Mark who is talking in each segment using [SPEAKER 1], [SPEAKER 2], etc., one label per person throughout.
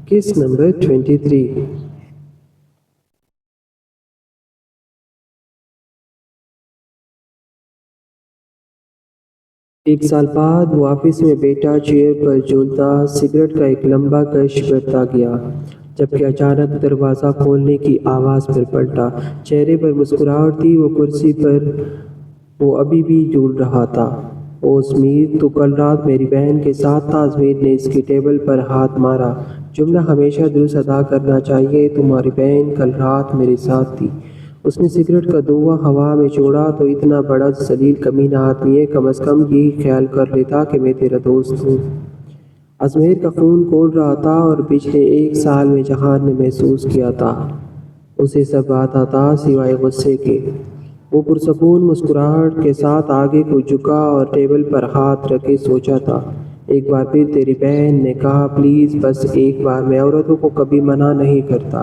[SPEAKER 1] کس نمبر 23۔ ایک سال بعد وہ آفس میں بیٹھا چیئر پر جھولتا سگریٹ کا ایک لمبا کش کرتا گیا، جبکہ اچانک دروازہ کھولنے کی آواز پر پلٹا۔ چہرے پر مسکراہٹ تھی، وہ کرسی پر وہ ابھی بھی جھول رہا تھا۔ او اسمیر، تو کل رات میری بہن کے ساتھ تھا۔ اسمیر نے اس کی ٹیبل پر ہاتھ مارا۔ جملہ ہمیشہ درست ادا کرنا چاہیے۔ تمہاری بہن کل رات میرے ساتھ تھی۔ اس نے سگریٹ کا دھواں ہوا میں چھوڑا۔ تو اتنا بڑا ذلیل کمینہ آدمی ہے، کم از کم یہی خیال کر لیتا کہ میں تیرا دوست ہوں۔ اسمیر کا خون کھول رہا تھا اور پچھلے ایک سال میں جہان نے محسوس کیا تھا اسے سب آتا تھا سوائے غصے کے۔ وہ پرسکون مسکراہٹ کے ساتھ آگے کو جھکا اور ٹیبل پر ہاتھ رکھے سوچا تھا۔ ایک بار پھر تیری بہن نے کہا، پلیز بس ایک بار، میں عورتوں کو کبھی منع نہیں کرتا،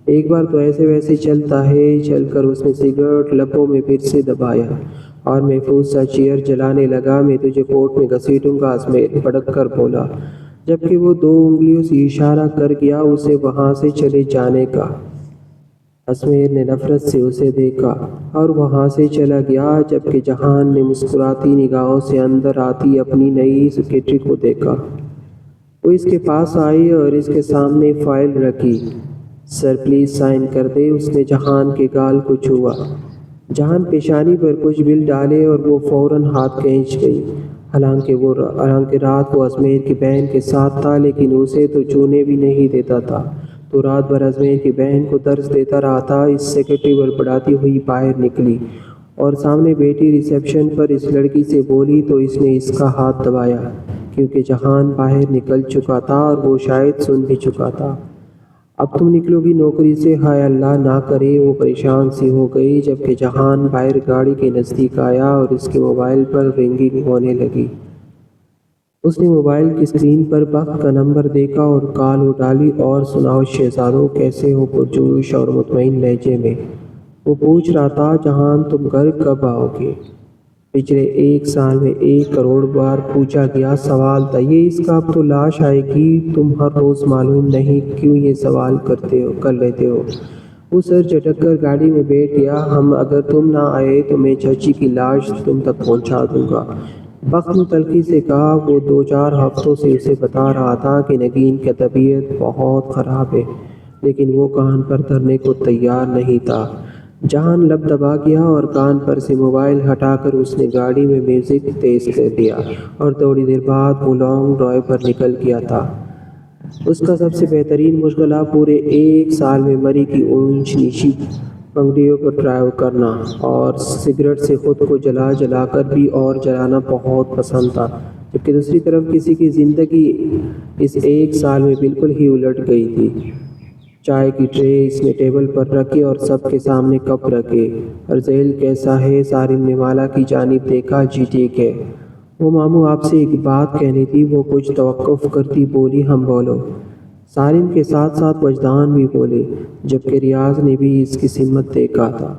[SPEAKER 1] ایک بار تو ایسے ویسے چلتا ہے۔ چل کر اس نے سگریٹ لبوں میں پھر سے دبایا اور محفوظ سا چیئر جلانے لگا۔ میں تجھے کورٹ میں گھسیٹوں گا، اسمیر بھڑک کر بولا، جبکہ وہ 2 انگلیوں سے اشارہ کر گیا اسے وہاں سے چلے جانے کا۔ اسمیر نے نفرت سے اسے دیکھا اور وہاں سے چلا گیا، جبکہ جہان نے مسکراتی نگاہوں سے اندر آتی اپنی نئی سیکرٹری کو دیکھا۔ وہ اس کے پاس آئی اور اس کے سامنے فائل رکھی۔ سر پلیز سائن کر دے۔ اس نے جہان کے گال کو چھوا۔ جہان پیشانی پر کچھ بل ڈالے اور وہ فوراً ہاتھ کھینچ گئی۔ حالانکہ رات کو اسمیر کی بہن کے ساتھ تھا، لیکن اسے تو چھونے بھی نہیں دیتا تھا۔ تو رات بھر اسمیر کی بہن کو درس دیتا رہا تھا۔ اس سیکرٹری بڑبڑاتی ہوئی باہر نکلی اور سامنے بیٹھی ریسیپشن پر اس لڑکی سے بولی تو اس نے اس کا ہاتھ دبایا، کیونکہ جہان باہر نکل چکا تھا اور وہ شاید سن بھی چکا تھا۔ اب تم نکلو گی نوکری سے؟ ہائے اللہ نہ کرے۔ وہ پریشان سی ہو گئی، جبکہ جہان باہر گاڑی کے نزدیک آیا اور اس کے موبائل پر رنگنگ ہونے لگی۔ اس نے موبائل کی اسکرین پر بخت کا نمبر دیکھا اور کال اٹھالی۔ اور سناؤ شہزادو، کیسے ہو؟ پرجوش اور مطمئن لہجے میں وہ پوچھ رہا تھا۔ جہان، تم گھر کب آؤ گے؟ پچھلے ایک سال میں 1 کروڑ بار پوچھا گیا سوال تھا یہ اس کا۔ اب تو لاش آئے گی۔ تم ہر روز معلوم نہیں کیوں یہ سوال کر لیتے ہو۔ وہ سر جھٹک کر گاڑی میں بیٹھ گیا۔ اگر تم نہ آئے تو میں چچی کی لاش تم تک پہنچا دوں گا، بخت نے تلخی سے کہا۔ وہ 2-4 ہفتوں سے اسے بتا رہا تھا کہ نگین کی طبیعت بہت خراب ہے، لیکن وہ کان پر دھرنے کو تیار نہیں تھا۔ جہان لب دبا گیا اور کان پر سے موبائل ہٹا کر اس نے گاڑی میں میوزک تیز کر دیا اور تھوڑی دیر بعد وہ لانگ ڈرائیو پر نکل گیا تھا۔ اس کا سب سے بہترین مشغلہ پورے ایک سال میں مری کی اونچ نیچی پگڈیوں پر ڈرائیو کرنا اور سگریٹ سے خود کو جلا کر بھی اور جلانا بہت پسند تھا، جبکہ دوسری طرف کسی کی زندگی اس ایک سال میں بالکل ہی الٹ گئی تھی۔ چائے کی ٹرے اس نے ٹیبل پر رکھی اور سب کے سامنے کپ رکھے۔ ارزیل کیسا ہے؟ سارم نے مالا کی جانب دیکھا۔ جی ٹھیک ہے۔ وہ ماموں آپ سے ایک بات کہنی تھی۔ وہ کچھ توقف کرتی بولی، ہم بولو۔ سارم کے ساتھ ساتھ وجدان بھی بولے، جبکہ ریاض نے بھی اس کی سمت دیکھا تھا۔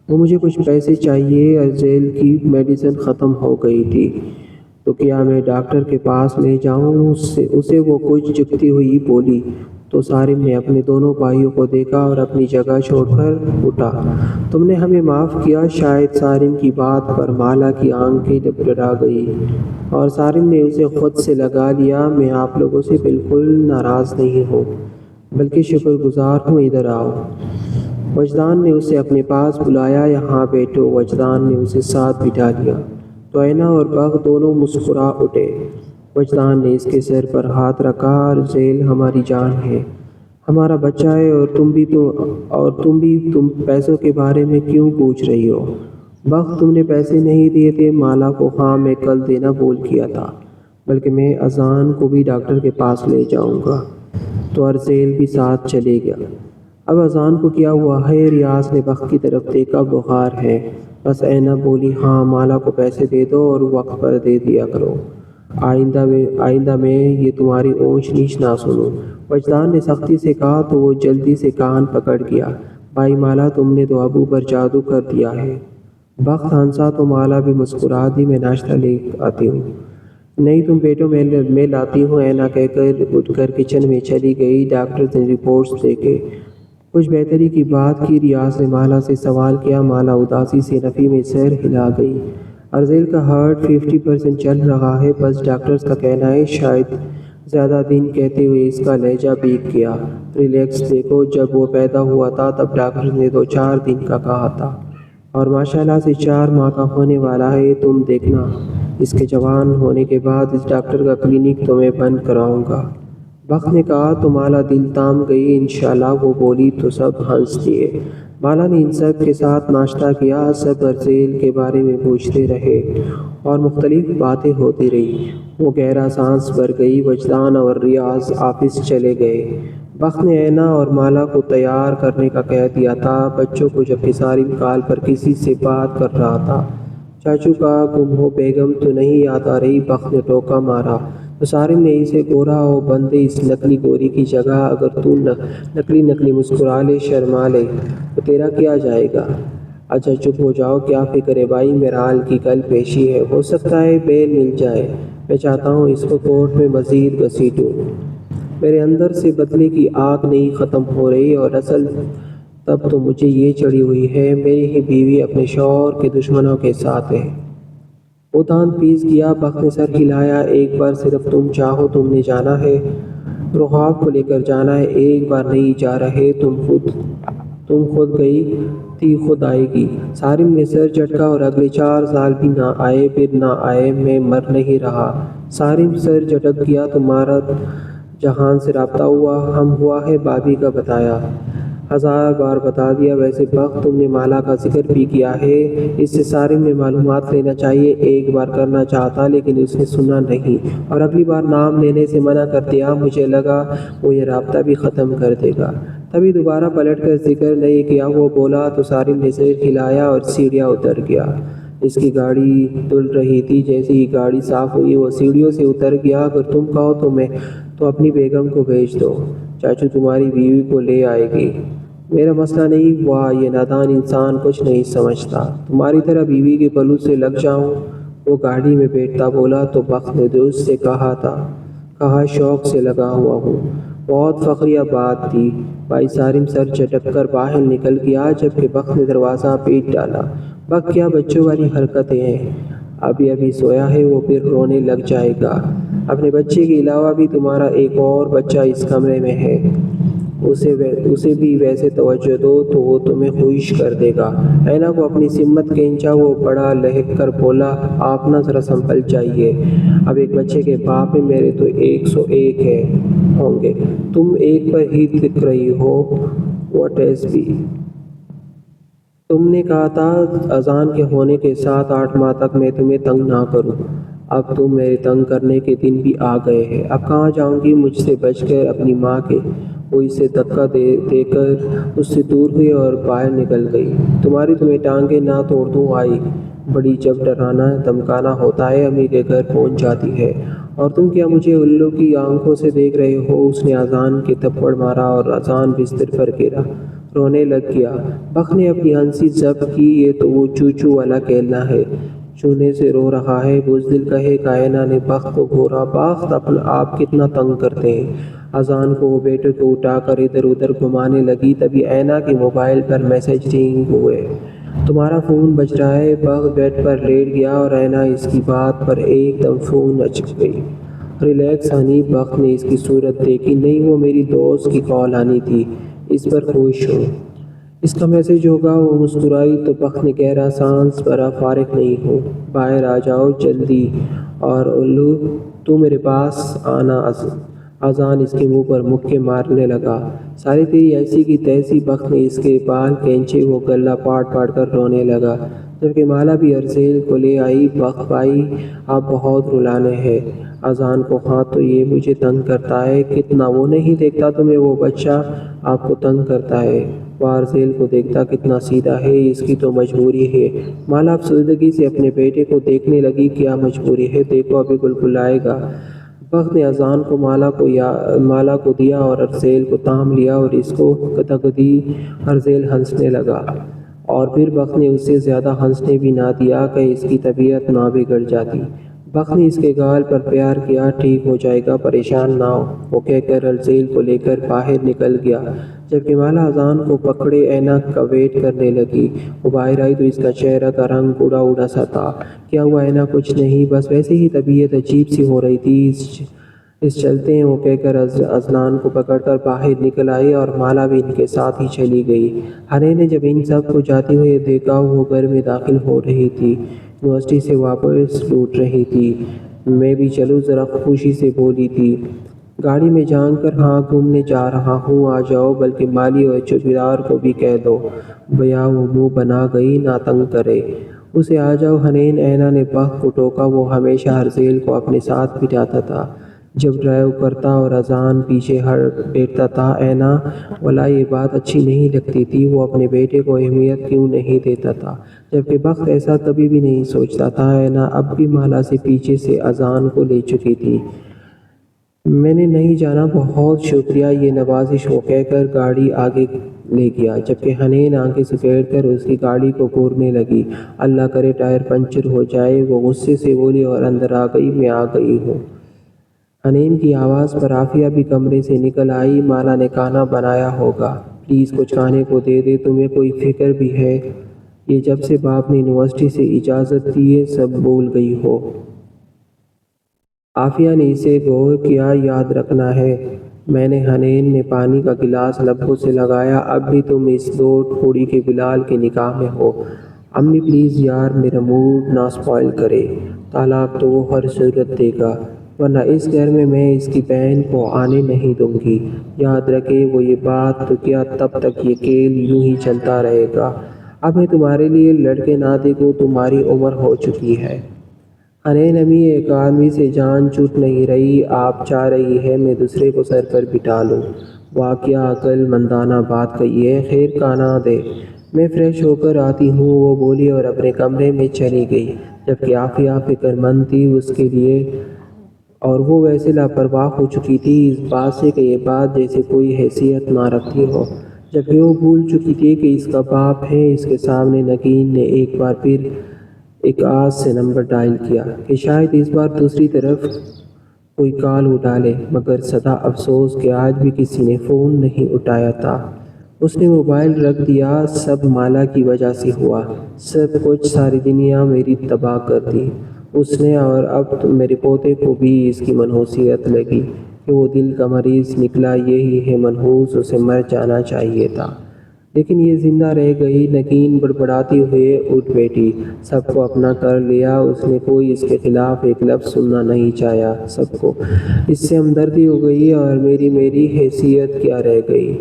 [SPEAKER 1] وہ مجھے کچھ پیسے چاہیے۔ ارزیل کی میڈیسن ختم ہو گئی تھی۔ تو کیا میں ڈاکٹر کے پاس لے جاؤں اسے؟ وہ کچھ جھکتی ہوئی بولی۔ تو سارم نے اپنے دونوں بھائیوں کو دیکھا اور اپنی جگہ چھوڑ کر اٹھا۔ تم نے ہمیں معاف کیا۔ شاید سارم کی بات پر مالا کی آنکھیں ڈگمگا گئی اور سارم نے اسے خود سے لگا لیا۔ میں آپ لوگوں سے بالکل ناراض نہیں ہوں، بلکہ شکر گزار ہوں۔ ادھر آؤ۔ وجدان نے اسے اپنے پاس بلایا۔ یہاں بیٹھو۔ وجدان نے اسے ساتھ بٹھا لیا۔ توئنا اور بخت دونوں مسکرا اٹھے۔ وجدان نے اس کے سر پر ہاتھ رکھا۔ ارزیل ہماری جان ہے، ہمارا بچہ ہے، اور تم بھی پیسوں کے بارے میں کیوں پوچھ رہی ہو؟ بخت، تم نے پیسے نہیں دیے تھے مالا کو؟ ہاں، میں کل دینا بھول گیا تھا، بلکہ میں اذان کو بھی ڈاکٹر کے پاس لے جاؤں گا۔ تو ارزیل بھی ساتھ چلے گیا۔ اب اذان کو کیا ہوا ہے؟ ریاض نے بخت کی طرف دیکھا۔ بخار ہے بس۔ اینا بولی، ہاں، مالا کو پیسے دے دو اور وقت پر دے دیا کرو۔ آئندہ میں یہ تمہاری اونچ نیچ نہ سنوں، وجدان نے سختی سے کہا۔ تو وہ جلدی سے کان پکڑ گیا۔ بھائی مالا، تم نے تو ابو پر جادو کر دیا ہے۔ بخت ہنسا تو مالا بھی مسکرا دی۔ میں ناشتہ لے آتی ہوں۔ نہیں تم بیٹوں میں لاتی ہوں، اینا کہہ کر اٹھ کر کچن میں چلی گئی۔ ڈاکٹر نے رپورٹس دیکھے، کچھ بہتری کی بات کی۔ ریاض نے مالا سے سوال کیا۔ مالا اداسی سے نفی میں سر ہلا گئی۔ ارزیل کا ہارٹ 50% چل رہا ہے، بس ڈاکٹرز کا کہنا ہے شاید زیادہ دن۔ کہتے ہوئے اس کا لہجہ بھیگ گیا۔ ریلیکس، دیکھو جب وہ پیدا ہوا تھا تب ڈاکٹر نے 2-4 دن کا کہا تھا، اور ماشاءاللہ سے 4 ماہ کا ہونے والا ہے۔ تم دیکھنا، اس کے جوان ہونے کے بعد اس ڈاکٹر کا کلینک تمہیں بند کراؤں گا۔ بخت نے کہا تو مالا دل تام گئی۔ انشاءاللہ وہ بولی تو سب ہنس دیے۔ مالا نے ان سب کے ساتھ ناشتہ کیا، سب ارزیل کے بارے میں پوچھتے رہے اور مختلف باتیں ہوتی رہی۔ وہ گہرا سانس بھر گئی۔ وجدان اور ریاض آفس چلے گئے۔ بخت نے اینا اور مالا کو تیار کرنے کا کہہ دیا تھا بچوں کو، جبکہ سالم کال پر کسی سے بات کر رہا تھا۔ چاچو کا گم ہو بیگم تو نہیں یاد آ رہی؟ بخت نے ٹوکا مارا تو سالم نے اسے گورا او بندے اس نقلی گوری کی جگہ اگر تو نقلی مسکرا لے، شرما لے تو تیرا کیا جائے گا؟ اچھا چپ ہو جاؤ، کیا فکر ہے بھائی، میرال کی کل پیشی ہے، ہو سکتا ہے بیل مل جائے۔ میں چاہتا ہوں اس کو کورٹ میں مزید گھسیٹوں۔ میرے اندر سے بدلے کی آگ نہیں ختم ہو رہی، اور اصل تب تو مجھے یہ چڑھی ہوئی ہے میری ہی بیوی اپنے شوہر کے دشمنوں کے ساتھ ہے۔ وہ دانت پیس گیا۔ بخت نے سر ہلایا۔ ایک بار صرف تم چاہو، تم نے جانا ہے، رحاب کو لے کر جانا ہے۔ ایک بار نہیں جا رہے، تم خود گئی تھی، خود آئے گی۔ سالم نے سر جھٹکا، اور اگلے 4 سال بھی نہ آئے، پھر نہ آئے، میں مر نہیں رہا۔ سالم سر جھٹک گیا۔ تمہارا جہان سے رابطہ ہوا ہے؟ بھابھی کا بتایا؟ 1000 بار بتا دیا۔ ویسے بخت تم نے مالا کا ذکر بھی کیا ہے، اس سے سالم نے معلومات لینا چاہیے۔ ایک بار کرنا چاہتا لیکن اس نے سنا نہیں، اور اگلی بار نام لینے سے منع کر دیا۔ مجھے لگا وہ یہ رابطہ بھی ختم کر دے گا، تبھی دوبارہ پلٹ کر ذکر نہیں کیا۔ وہ بولا تو سالم نے سر ہلایا اور سیڑھیاں اتر گیا۔ اس کی گاڑی دھل رہی تھی۔ جیسے ہی گاڑی صاف ہوئی وہ سیڑھیوں سے اتر گیا۔ اگر تم کہو تو اپنی بیگم کو بھیج دو، چاچو تمہاری بیوی کو لے آئے گی۔ میرا مسئلہ نہیں۔ واہ، یہ نادان انسان کچھ نہیں سمجھتا، تمہاری طرح بیوی کے پلو سے لگ جاؤں۔ وہ گاڑی میں بیٹھتا بولا تو بخت نے دوست سے کہا شوق سے لگا ہوا ہوں۔ بہت فخریہ بات تھی بھائی۔ سالم سر جھٹک کر باہر نکل گیا، جبکہ بخت نے دروازہ پیٹ ڈالا۔ بخت کیا بچوں والی حرکتیں ہیں، ابھی سویا ہے وہ، پھر رونے لگ جائے گا۔ اپنے بچے کے علاوہ بھی تمہارا ایک اور بچہ اس کمرے میں ہے، اسے بھی ویسے توجہ دو تو وہ تمہیں خوش کر دے گا۔ اینا کو اپنی سمت کھینچا۔ وہ بڑا لہک کر بولا آپ نا ذرا سنبھل جائیے، اب ایک بچے کے باپ ہیں، میرے تو 101 ہوں گے، تم ایک پر ہی ٹک رہی ہو۔ واٹ ایز بھی تم نے کہا تھا اذان کے ہونے کے 7-8 ماہ تک میں تمہیں تنگ نہ کروں، اب تم میرے تنگ کرنے کے دن بھی آ گئے ہیں۔ اب کہاں جاؤں گی مجھ سے بچ کر اپنی ماں کے؟ وہ اسے دھکا دے کر اس سے دور ہوئی اور باہر نکل گئی۔ تمہیں ٹانگیں نہ توڑ دوں آئی بڑی، جب ڈرانا دھمکانا ہوتا ہے امی کے گھر پہنچ جاتی ہے، اور تم کیا مجھے الو کی آنکھوں سے دیکھ رہے ہو؟ اس نے اذان کے تھپڑ مارا اور اذان بستر پر گرا، رونے لگ گیا۔ بخت نے اپنی ہنسی ضبط کی۔ یہ تو وہ چوچو والا کھیلنا ہے، چونے سے رو رہا ہے، بزدل کہے گا۔ اینا نے بخت کو گھورا۔ بخت آپ کتنا تنگ کرتے ہیں۔ اذان کو وہ بیٹے کو اٹھا کر ادھر ادھر گھمانے لگی، تبھی اینا کے موبائل پر میسج رنگ ہوئے۔ تمہارا فون بج رہا ہے۔ بخت بیڈ پر لیٹ گیا اور اینا اس کی بات پر ایک دم فون اچک گئی۔ Relax honey. بخت نے اس کی صورت دیکھی۔ نہیں، وہ میری دوست کی کال آنی تھی، اس پر خوش ہوں۔ اس کا میسج ہوگا۔ وہ مسکرائی تو بخت نے گہرا سانس بھرا۔ فارغ نہیں ہوں، باہر آ جاؤ جلدی، اور الو تو میرے پاس آنا۔ اذان اس کے منہ پر مکے مارنے لگا۔ ساری تیری ایسی کی تیسی۔ بخت نے اس کے بال کھینچے۔ وہ گلا پاٹ کر رونے لگا، جبکہ مالا بھی ارزیل کو لے آئی۔ بخت بھائی آپ بہت رلانے ہیں اذان کو۔ ہاں تو یہ مجھے تنگ کرتا ہے کتنا، وہ نہیں دیکھتا تمہیں، وہ بچہ آپ کو تنگ کرتا ہے۔ وہ ارزیل کو دیکھتا کتنا سیدھا ہے، اس کی تو مجبوری ہے۔ مالا افسردگی سے اپنے بیٹے کو دیکھنے لگی۔ کیا مجبوری ہے؟ دیکھو ابھی بلبل آئے گا۔ بخت نے اذان کو مالا کو دیا اور ارزیل کو تھام لیا، اور اس کو گدگدی۔ ارزیل ہنسنے لگا، اور پھر بخت نے اسے زیادہ ہنسنے بھی نہ دیا کہ اس کی طبیعت نہ بگڑ جاتی۔ بخت نے اس کے گال پر پیار کیا۔ ٹھیک ہو جائے گا، پریشان نہ ہو، وہ کہہ کر ارزیل کو لے کر باہر نکل گیا، جبکہ مالا اذان کو پکڑے اینا کا ویٹ کرنے لگی۔ وہ باہر آئی تو اس کا چہرہ کا رنگ اڑا اڑا سا تھا۔ کیا ہوا اینا؟ کچھ نہیں، بس ویسے ہی طبیعت عجیب سی ہو رہی تھی۔ اس چلتے ہیں، وہ کہہ کر اذان کو پکڑ کر باہر نکل آئی اور مالا بھی ان کے ساتھ ہی چلی گئی۔ حنین نے جب ان سب کو جاتے ہوئے دیکھا، وہ گھر میں داخل ہو رہی تھی، یونیورسٹی سے واپس لوٹ رہی تھی۔ میں بھی چلوں ذرا، خوشی سے بولی تھی۔ گاڑی میں جان کر ہاں گھومنے جا رہا ہوں، آ جاؤ، بلکہ مالی اور چوکیدار کو بھی کہہ دو۔ بھیا وہ منہ بنا گئی، نہ تنگ کرے اسے، آ جاؤ۔ حنین اینا نے بخت کو ٹوکا۔ وہ ہمیشہ ارزیل کو اپنے ساتھ بٹھاتا تھا جب ڈرائیو کرتا اور اذان پیچھے بیٹھتا تھا۔ اینا والا یہ بات اچھی نہیں لگتی تھی، وہ اپنے بیٹے کو اہمیت کیوں نہیں دیتا تھا، جبکہ بخت ایسا کبھی بھی نہیں سوچتا تھا۔ اینا اب بھی مالا سے پیچھے سے اذان کو لے چکی تھی۔ میں نے نہیں جانا، بہت شکریہ، یہ نوازش، وہ کہہ کر گاڑی آگے لے گیا، جبکہ حنین آنکھیں سپیٹ کر اس کی گاڑی کو گھورنے لگی۔ اللہ کرے ٹائر پنچر ہو جائے، وہ غصے سے بولی اور اندر آ گئی۔ میں آ گئی ہوں۔ حنین کی آواز پر عافیہ بھی کمرے سے نکل آئی۔ مالا نے کھانا بنایا ہوگا، پلیز کچھ کھانے کو دے دے، تمہیں کوئی فکر بھی ہے؟ یہ جب سے باپ نے یونیورسٹی سے اجازت دی ہے سب بھول گئی ہو۔ عافیہ نے اسے غور کیا۔ یاد رکھنا ہے، میں نے۔ حنین نے پانی کا گلاس لبوں سے لگایا۔ اب بھی تم اس دو ٹھوڑی کے بلال کے نکاح میں ہو۔ امی پلیز یار، میرا موڈ نہ سپوائل کرے۔ طلاق تو وہ ہر صورت دے گا، ورنہ اس گھر میں اس کی بہن کو آنے نہیں دوں گی۔ یاد رکھے وہ یہ بات تو کیا، تب تک یہ کھیل یوں ہی چلتا رہے گا۔ اب میں تمہارے لیے لڑکے نہ دیکھوں، تمہاری عمر ہو چکی ہے۔ حنین امی، ایک آدمی سے جان چھوٹ نہیں رہی، آپ چاہ رہی ہے میں دوسرے کو سر پر بٹھا لوں؟ واہ کیا عقل مندانہ بات کہی ہے، خیر کھانا دے، میں فریش ہو کر آتی ہوں، وہ بولی اور اپنے کمرے میں چلی گئی، جبکہ عافیہ فکر مند تھی اس کے لیے، اور وہ ویسے لاپرواہ ہو چکی تھی اس بات سے کہ یہ بات جیسے کوئی حیثیت نہ رکھتی ہو، جبکہ وہ بھول چکی تھی کہ اس کا باپ ہے۔ اس کے سامنے نگین نے ایک بار پھر ایک آج سے نمبر ڈائل کیا کہ شاید اس بار دوسری طرف کوئی کال اٹھا لے، مگر سدا افسوس کہ آج بھی کسی نے فون نہیں اٹھایا تھا۔ اس نے موبائل رکھ دیا۔ سب مالا کی وجہ سے ہوا، سب کچھ، ساری دنیا میری تباہ کر دی اس نے، اور اب میرے پوتے کو بھی اس کی منحوسیت لگی کہ وہ دل کا مریض نکلا، یہی ہے منحوس، اسے مر جانا چاہیے تھا، لیکن یہ زندہ رہ گئی۔ نگین بڑبڑاتی ہوئے اٹھ بیٹھی۔ سب کو اپنا کر لیا، اس نے کوئی اس کے خلاف ایک لفظ سننا نہیں چاہا۔ سب کو اس سے ہمدردی ہو گئی، اور میری حیثیت کیا رہ گئی؟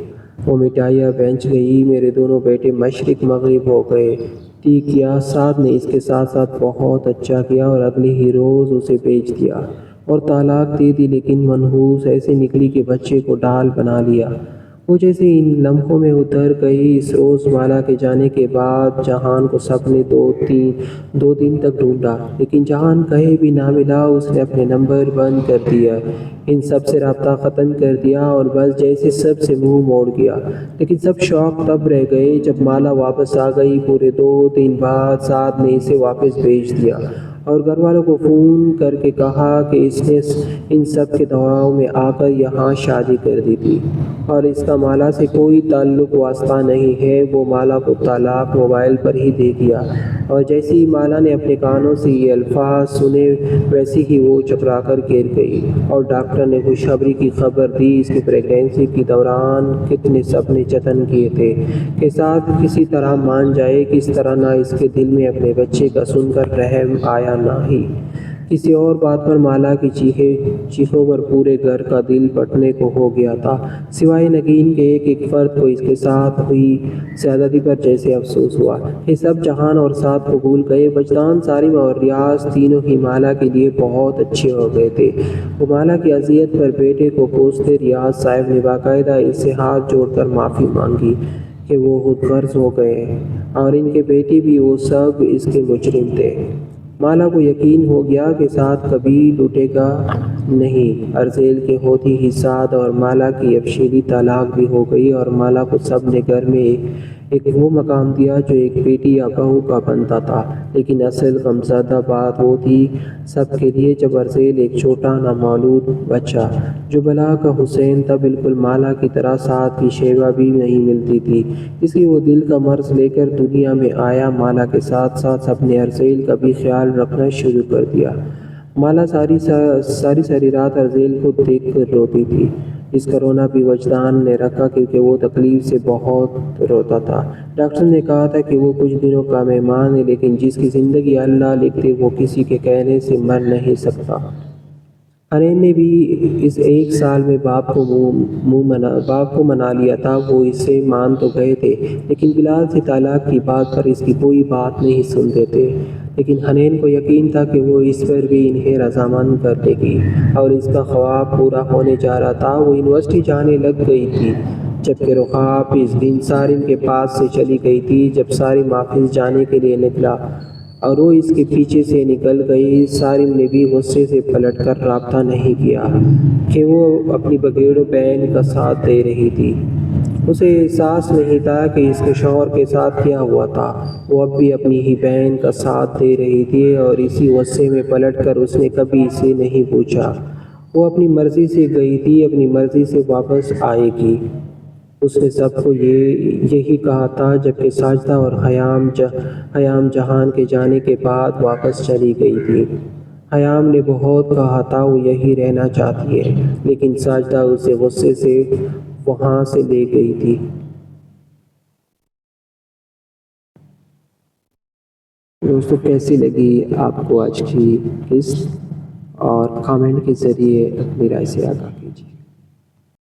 [SPEAKER 1] وہ مٹھائیاں بینچ گئی، میرے دونوں بیٹے مشرق مغرب ہو گئے۔ ٹھیک کیا، سعد نے اس کے ساتھ ساتھ بہت اچھا کیا، اور اگلے ہی روز اسے بیچ دیا اور طلاق دے دی، لیکن منحوس ایسے نکلی کہ بچے کو ڈال بنا لیا۔ وہ جیسے ان لمحوں میں اتر گئی۔ اس روز مالا کے جانے کے بعد جہان کو سب نے دو دن تک ڈھونڈا، لیکن جہان کہیں بھی نہ ملا۔ اس نے اپنے نمبر بند کر دیا، ان سب سے رابطہ ختم کر دیا، اور بس جیسے سب سے منہ موڑ گیا۔ لیکن سب شوق تب رہ گئے جب مالا واپس آ گئی۔ پورے 2 دن بعد سعد نے اسے واپس بھیج دیا، اور گھر والوں کو فون کر کے کہا کہ اس نے ان سب کے دباؤ میں آ کر یہاں شادی کر دی تھی، اور اس کا مالا سے کوئی تعلق واسطہ نہیں ہے۔ وہ مالا کو طلاق موبائل پر ہی دے دیا، اور جیسے ہی مالا نے اپنے کانوں سے یہ الفاظ سنے، ویسے ہی وہ چکرا کر گر گئی، اور ڈاکٹر نے خوشخبری کی خبر دی۔ اس کی پریگنینسی کے دوران کتنے سب نے جتن کیے تھے کہ سعد کسی طرح مان جائے، کس طرح نہ اس کے دل میں اپنے بچے کا سن کر رحم آیا، نہ ہی کسی اور بات پر۔ مالا کی چیخوں پر پورے گھر کا دل پھٹنے کو ہو گیا تھا، سوائے نگین کے ایک فرد کو اس کے ساتھ ہوئی زیادتی پر جیسے افسوس ہوا۔ یہ سب جہان اور سعد کو بھول گئے۔ وجدان، سارمہ اور ریاض تینوں ہی مالا کے لیے بہت اچھے ہو گئے تھے۔ وہ مالا کی اذیت پر بیٹے کو کوستے۔ ریاض صاحب نے باقاعدہ اس سے ہاتھ جوڑ کر معافی مانگی کہ وہ خود غرض ہو گئے، اور ان کے بیٹے بھی، وہ سب اس کے مجرم تھے۔ مالا کو یقین ہو گیا کہ سعد کبھی لوٹے گا نہیں۔ ارزیل کے ہوتی ہی سعد اور مالا کی افشیلی طلاق بھی ہو گئی، اور مالا کو سب نے گھر میں ایک وہ مقام دیا جو ایک بیٹی یا بہو کا بنتا تھا، لیکن اصل غمزدہ بات وہ تھی سب کے لیے جب ارزیل ایک چھوٹا نامولود بچہ جو بلا کا حسین تھا، بالکل مالا کی طرح ساتھ کی شیوا بھی نہیں ملتی تھی، اس لیے وہ دل کا مرض لے کر دنیا میں آیا۔ مالا کے ساتھ ساتھ اپنے ارزیل کا بھی خیال رکھنا شروع کر دیا۔ مالا ساری رات ارزیل کو دیکھ کر روتی تھی، جس کا رونا بھی وجدان نے رکھا کیونکہ وہ تکلیف سے بہت روتا تھا۔ ڈاکٹر نے کہا تھا کہ وہ کچھ دنوں کا مہمان ہے، لیکن جس کی زندگی اللہ لکھتے وہ کسی کے کہنے سے مر نہیں سکتا۔ حنین نے بھی اس ایک سال میں باپ کو منا لیا تھا۔ وہ اس سے مان تو گئے تھے، لیکن بلال سے طلاق کی بات پر اس کی کوئی بات نہیں سنتے تھے۔ لیکن حنین کو یقین تھا کہ وہ اس پر بھی انہیں رضامند کر دے گی اور اس کا خواب پورا ہونے جا رہا تھا۔ وہ یونیورسٹی جانے لگ گئی تھی، جبکہ رخاب اس دن سارم کے پاس سے چلی گئی تھی۔ جب سارم آفس جانے کے لیے نکلا اور وہ اس کے پیچھے سے نکل گئی، سارم نے بھی غصے سے پلٹ کر رابطہ نہیں کیا کہ وہ اپنی بگیڑ بہن کا ساتھ دے رہی تھی۔ اسے احساس نہیں تھا کہ اس کے شوہر کے ساتھ کیا ہوا تھا۔ وہ اب بھی اپنی ہی بہن کا ساتھ دے رہی تھی اور اسی غصے میں پلٹ کر اس نے کبھی اسے نہیں پوچھا۔ وہ اپنی مرضی سے گئی تھی، اپنی مرضی سے واپس آئے گی۔ اس نے سب کو یہی کہا تھا، جبکہ ساجدہ اور خیام جہان کے جانے کے بعد واپس چلی گئی تھی۔ خیام نے بہت کہا تھا وہ یہی رہنا چاہتی ہے، لیکن ساجدہ اسے غصے سے وہاں سے لے گئی تھی۔ دوستو، کیسی لگی آپ کو آج کی قسط؟ اور کامنٹ کے ذریعے اپنی رائے سے آگاہ کیجیے۔